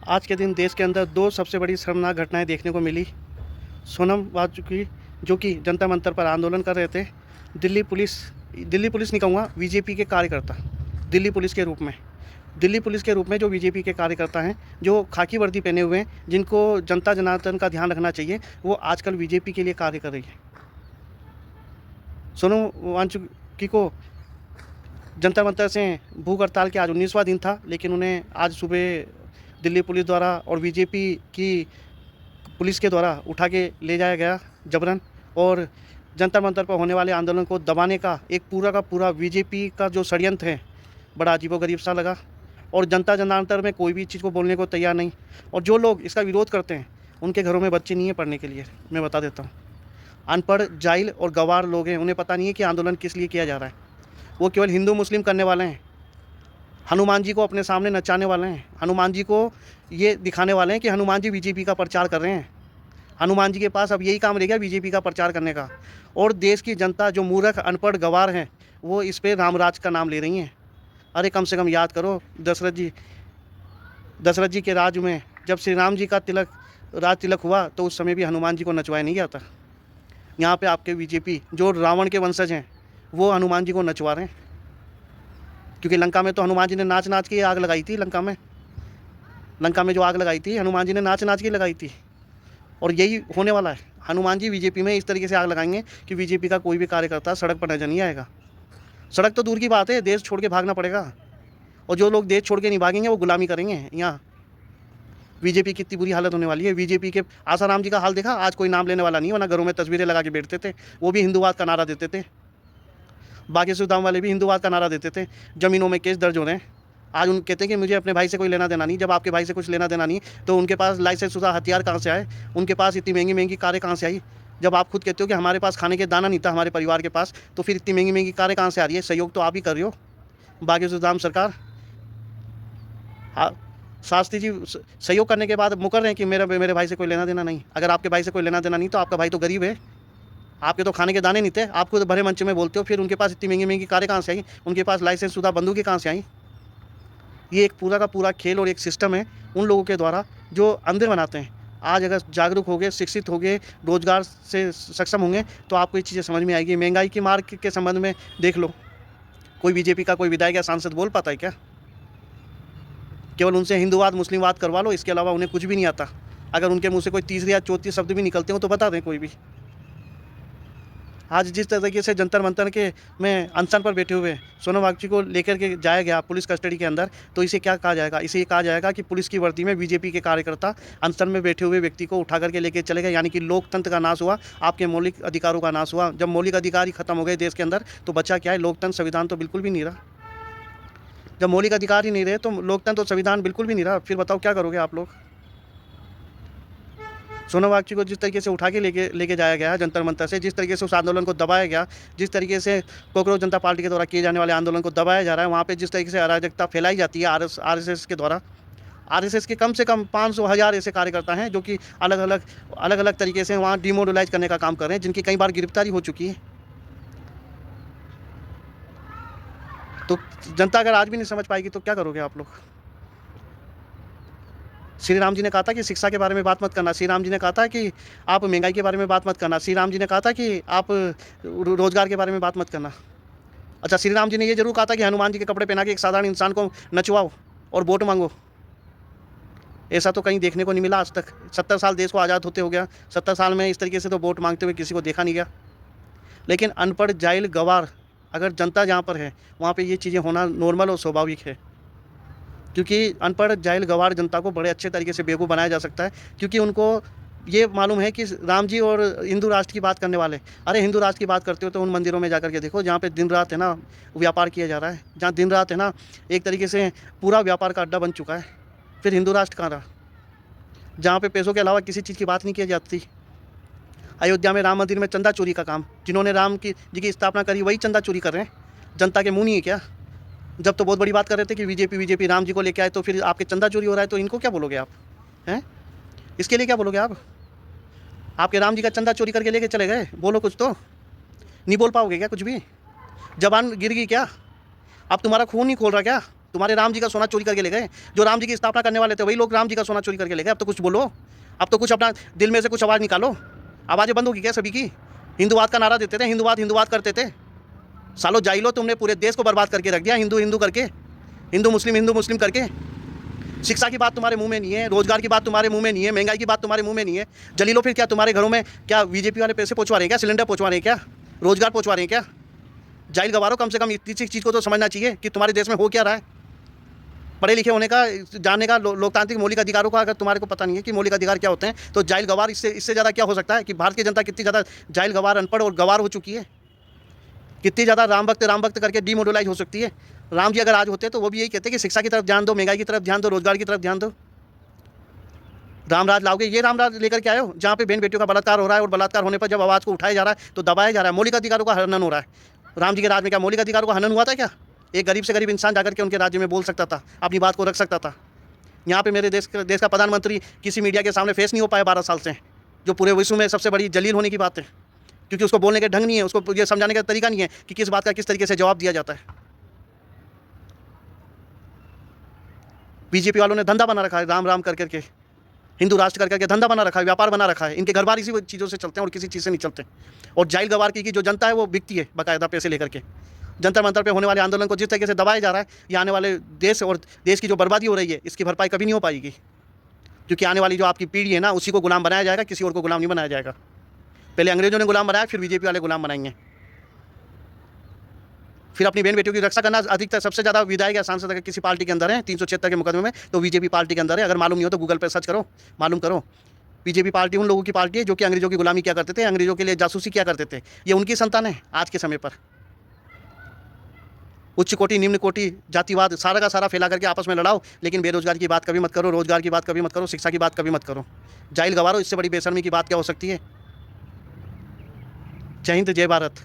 आज के दिन देश के अंदर दो सबसे बड़ी शर्मनाक घटनाएं देखने को मिली। सोनम वाजुकी जो कि जंतर मंतर पर आंदोलन कर रहे थे, दिल्ली पुलिस नहीं कहूँगा, बीजेपी के कार्यकर्ता, दिल्ली पुलिस के रूप में जो बीजेपी के कार्यकर्ता हैं, जो खाकी वर्दी पहने हुए हैं, जिनको जनता जनार्दन का ध्यान रखना चाहिए, वो आजकल बीजेपी के लिए कार्य कर रही है। सोनम वाजुकी को जंतर मंतर से भूख हड़ताल के आज 19वां दिन था, लेकिन उन्हें आज सुबह दिल्ली पुलिस द्वारा और बीजेपी की पुलिस के द्वारा उठा के ले जाया गया जबरन। और जंतर मंतर पर होने वाले आंदोलन को दबाने का एक पूरा का पूरा बीजेपी का जो षड्यंत्र है, बड़ा अजीबोगरीब सा लगा। और जनता जनार्दन में कोई भी चीज़ को बोलने को तैयार नहीं। और जो लोग इसका विरोध करते हैं, उनके घरों में बच्चे नहीं हैं पढ़ने के लिए। मैं बता देता हूँ, अनपढ़, जाहिल और गंवार लोग हैं, उन्हें पता नहीं है कि आंदोलन किस लिए किया जा रहा है। वो केवल हिंदू मुस्लिम करने वाले हैं, हनुमान जी को अपने सामने नचाने वाले हैं, हनुमान जी को ये दिखाने वाले हैं कि हनुमान जी बीजेपी का प्रचार कर रहे हैं। हनुमान जी के पास अब यही काम रह गया, बीजेपी का प्रचार करने का। और देश की जनता जो मूर्ख, अनपढ़, गंवार हैं, वो इस पे रामराज का नाम ले रही हैं। अरे कम से कम याद करो, दशरथ जी के राज में जब श्री राम जी का राज तिलक हुआ, तो उस समय भी हनुमान जी को नचवाया नहीं गया था। यहाँ पे आपके बीजेपी जो रावण के वंशज हैं, वो हनुमान जी को नचवा रहे हैं। क्योंकि लंका में तो हनुमान जी ने नाच नाच के आग लगाई थी। लंका में जो आग लगाई थी, हनुमान जी ने नाच नाच के लगाई थी। और यही होने वाला है। हनुमान जी बीजेपी में इस तरीके से आग लगाएंगे कि बीजेपी का कोई भी कार्यकर्ता सड़क पर नजर नहीं आएगा। सड़क तो दूर की बात है, देश छोड़ के भागना पड़ेगा। और जो लोग देश छोड़ के नहीं भागेंगे, वो गुलामी करेंगे। यहाँ बीजेपी की इतनी बुरी हालत होने वाली है। बीजेपी के आसाराम जी का हाल देखा, आज कोई नाम लेने वाला नहीं, वरना घरों में तस्वीरें लगा के बैठते थे। वो भी हिंदूवाद का नारा देते थे। बागेश्वर धाम वाले भी हिंदूवाद का नारा देते थे। ज़मीनों में केस दर्ज हो रहे हैं। आज उन कहते हैं कि मुझे अपने भाई से कोई लेना देना नहीं। जब आपके भाई से कुछ लेना देना नहीं, तो उनके पास लाइसेंस शुदा हथियार कहाँ से आए? उनके पास इतनी महंगी महंगी कारें कहाँ से आई? जब आप खुद कहते हो कि हमारे पास खाने के दाना नहीं था हमारे परिवार के पास, तो फिर इतनी महंगी महंगी कारें कहाँ से आ रही है? सहयोग तो आप ही कर रहे हो, बागेश्वर धाम सरकार। हाँ, शास्त्री जी सहयोग करने के बाद मुकर रहे हैं कि मेरे भाई से कोई लेना देना नहीं। अगर आपके भाई से कोई लेना देना नहीं, तो आपका भाई तो गरीब है। आपके तो खाने के दाने नहीं थे, आपको तो भरे मंच में बोलते हो। फिर उनके पास इतनी महंगी महंगी कारें कहाँ से आई? उनके पास लाइसेंस शुदा बंदूकें कहाँ से आई? ये एक पूरा का पूरा खेल और एक सिस्टम है उन लोगों के द्वारा जो अंधे बनाते हैं। आज अगर जागरूक हो गए, शिक्षित हो गए, रोजगार से सक्षम होंगे, तो आपको ये चीज़ें समझ में आएगी। महंगाई की मार के संबंध में देख लो, कोई बीजेपी का कोई विधायक या सांसद बोल पाता है क्या? केवल उनसे हिंदूवाद मुस्लिमवाद करवा लो, इसके अलावा उन्हें कुछ भी नहीं आता। अगर उनके मुँह से कोई तीसरी या चौथी शब्द भी निकलते हो तो बता दें कोई भी। आज जिस तरीके से जंतर मंतर के में अनशन पर बैठे हुए सोनम वाजुकी को लेकर के जाया गया पुलिस कस्टडी के अंदर, तो इसे क्या कहा जाएगा? इसे ये कहा जाएगा कि पुलिस की वर्दी में बीजेपी के कार्यकर्ता अनशन में बैठे हुए व्यक्ति को उठा करके लेके चले गए। यानी कि लोकतंत्र का नाश हुआ, आपके मौलिक अधिकारों का नाश हुआ। जब मौलिक अधिकार ही खत्म हो गए देश के अंदर, तो बचा क्या है? लोकतंत्र, संविधान तो बिल्कुल भी नहीं रहा। जब मौलिक अधिकार ही नहीं रहे, तो लोकतंत्र और संविधान बिल्कुल भी नहीं रहा। फिर बताओ क्या करोगे आप लोग? सोनम वाजुकी को जिस तरीके से उठा के लेके जाया गया जंतर मंतर से, जिस तरीके से उस आंदोलन को दबाया गया, जिस तरीके से कॉकरोच जनता पार्टी के द्वारा किए जाने वाले आंदोलन को दबाया जा रहा है, वहाँ पे जिस तरीके से अराजकता फैलाई जाती है आरएसएस के द्वारा। आरएसएस के कम से कम 500,000 ऐसे कार्यकर्ता हैं जो कि अलग अलग तरीके से वहाँ डिमोरलाइज करने का काम कर रहे हैं, जिनकी कई बार गिरफ्तारी हो चुकी है। तो जनता अगर आज भी नहीं समझ पाएगी, तो क्या करोगे आप लोग? श्री राम जी ने कहा था कि शिक्षा के बारे में बात मत करना। श्री राम जी ने कहा था कि आप महंगाई के बारे में बात मत करना। श्री राम जी ने कहा था कि आप रोजगार के बारे में बात मत करना। अच्छा, श्री राम जी ने ये जरूर कहा था कि हनुमान जी के कपड़े पहना के एक साधारण इंसान को नचवाओ और वोट मांगो। ऐसा तो कहीं देखने को नहीं मिला आज तक। 70 साल देश को आज़ाद होते हो गया, 70 साल में इस तरीके से तो वोट मांगते हुए किसी को देखा नहीं गया। लेकिन अनपढ़, जाहिल, गंवार अगर जनता जहाँ पर है, वहाँ पर ये चीज़ें होना नॉर्मल और स्वाभाविक है। क्योंकि अनपढ़, जाहिल, गंवार जनता को बड़े अच्छे तरीके से बेवकूफ़ बनाया जा सकता है, क्योंकि उनको ये मालूम है कि राम जी और हिंदू राष्ट्र की बात करने वाले। अरे हिंदू राष्ट्र की बात करते हो तो उन मंदिरों में जाकर के देखो जहाँ पे दिन रात है ना व्यापार किया जा रहा है, जहाँ दिन रात है ना एक तरीके से पूरा व्यापार का अड्डा बन चुका है। फिर हिंदू राष्ट्र कहाँ रहा, जहाँ पे पैसों के अलावा किसी चीज़ की बात नहीं की जाती? अयोध्या में राम मंदिर में चंदा चोरी का काम, जिन्होंने राम जी की स्थापना करी, वही चंदा चोरी कर रहे हैं। जनता के मुँह नहीं है क्या? जब तो बहुत बड़ी बात कर रहे थे कि बीजेपी राम जी को लेके आए, तो फिर आपके चंदा चोरी हो रहा है, तो इनको क्या बोलोगे आप? हैं? इसके लिए क्या बोलोगे आप? आपके राम जी का चंदा चोरी करके लेके चले गए, बोलो कुछ तो। नहीं बोल पाओगे क्या कुछ भी? जबान गिर गई क्या? अब तुम्हारा खून नहीं खोल रहा क्या? तुम्हारे राम जी का सोना चोरी करके ले गए। जो राम जी की स्थापना करने वाले थे वही लोग राम जी का सोना चोरी करके ले गए। अब तो कुछ बोलो, अब तो कुछ अपना दिल में से कुछ आवाज़ निकालो। आवाज़ें बंद होगी क्या सभी की? हिंदुवाद का नारा देते थे, हिंदुवाद हिंदुवाद करते थे। सालो जाइलो, तुमने पूरे देश को बर्बाद करके रख दिया हिंदू हिंदू करके, हिंदू मुस्लिम करके। शिक्षा की बात तुम्हारे मुंह में नहीं है, रोजगार की बात तुम्हारे मुंह में नहीं है, महंगाई की बात तुम्हारे मुंह में नहीं है। जलीलो, फिर क्या तुम्हारे घरों में क्या बीजेपी वाले पैसे पहुंचवा रहे हैं क्या? सिलेंडर पहुंचवा रहे हैं क्या? रोजगार पहुंचवा रहे हैं क्या? जाहिल गवारो, कम से कम इतनी चीज़ को तो समझना चाहिए कि तुम्हारे देश में हो क्या रहा है। पढ़े लिखे होने का, जानने का, लोकतांत्रिक मौलिक अधिकारों का अगर तुम्हारे को पता नहीं है कि मौलिक अधिकार क्या होते हैं, तो जाहिल गवार इससे ज़्यादा क्या हो सकता है कि भारत की जनता कितनी ज़्यादा जाहिल गवार, अनपढ़ और गवार हो चुकी है, कितनी ज़्यादा राम भक्त करके डीमोडलाइज हो सकती है। राम जी अगर आज होते तो वो भी यही कहते कि शिक्षा की तरफ ध्यान दो, महंगाई की तरफ ध्यान दो, रोजगार की तरफ ध्यान दो। रामराज लाओगे, ये रामराज लेकर के आए हो जहाँ पे बहन बेटियों का बलात्कार हो रहा है, और बलात्कार होने पर जब आवाज़ को उठाया जा रहा है तो दबाया जा रहा है, मौलिक अधिकारों का हनन हो रहा है। राम जी के राज में क्या मौलिक अधिकारों का हनन हुआ था क्या? एक गरीब से गरीब इंसान जाकर के उनके राज्य में बोल सकता था, अपनी बात को रख सकता था। यहाँ पे मेरे देश का प्रधानमंत्री किसी मीडिया के सामने फेस नहीं हो पाया 12 साल से, जो पूरे विश्व में सबसे बड़ी जलील होने की बात है, क्योंकि उसको बोलने का ढंग नहीं है, उसको ये समझाने का तरीका नहीं है कि किस बात का किस तरीके से जवाब दिया जाता है। बीजेपी वालों ने धंधा बना रखा है, राम राम कर करके, हिंदू राष्ट्र कर करके धंधा बना रखा है, व्यापार बना रखा है। इनके घर बार इसी चीज़ों से चलते हैं और किसी चीज़ से नहीं चलते। और जाहिल गवार की जो जनता है वो बिकती है बाकायदा पैसे लेकर के। जंतर मंतर पे होने वाले आंदोलन को जिस तरीके से दबाया जा रहा है, ये आने वाले देश और देश की जो बर्बादी हो रही है, इसकी भरपाई कभी नहीं हो पाएगी, क्योंकि आने वाली जो आपकी पीढ़ी है ना, उसी को गुलाम बनाया जाएगा, किसी और को गुलाम नहीं बनाया जाएगा। पहले अंग्रेजों ने गुलाम बनाया, फिर बीजेपी वाले गुलाम बनाएंगे। फिर अपनी बहन बेटियों की रक्षा करना अधिकतर सबसे ज़्यादा विधायक या सांसद अगर किसी पार्टी के अंदर है 376 के मुकदमे में, तो बीजेपी पार्टी के अंदर है। अगर मालूम नहीं हो तो गूगल पर सर्च करो, मालूम करो। बीजेपी पार्टी उन लोगों की पार्टी है जो कि अंग्रेजों की गुलामी क्या करते थे, अंग्रेजों के लिए जासूसी क्या करते थे। ये उनकी संतान है आज के समय पर। उच्च कोटि निम्न कोटि जातिवाद सारा का सारा फैला करके आपस में लड़ाओ, लेकिन बेरोजगारी की बात कभी मत करो, रोजगार की बात कभी मत करो, शिक्षा की बात कभी मत करो। जाहिल गवारो, इससे बड़ी बेशर्मी की बात क्या हो सकती है। जय हिंद, जय भारत।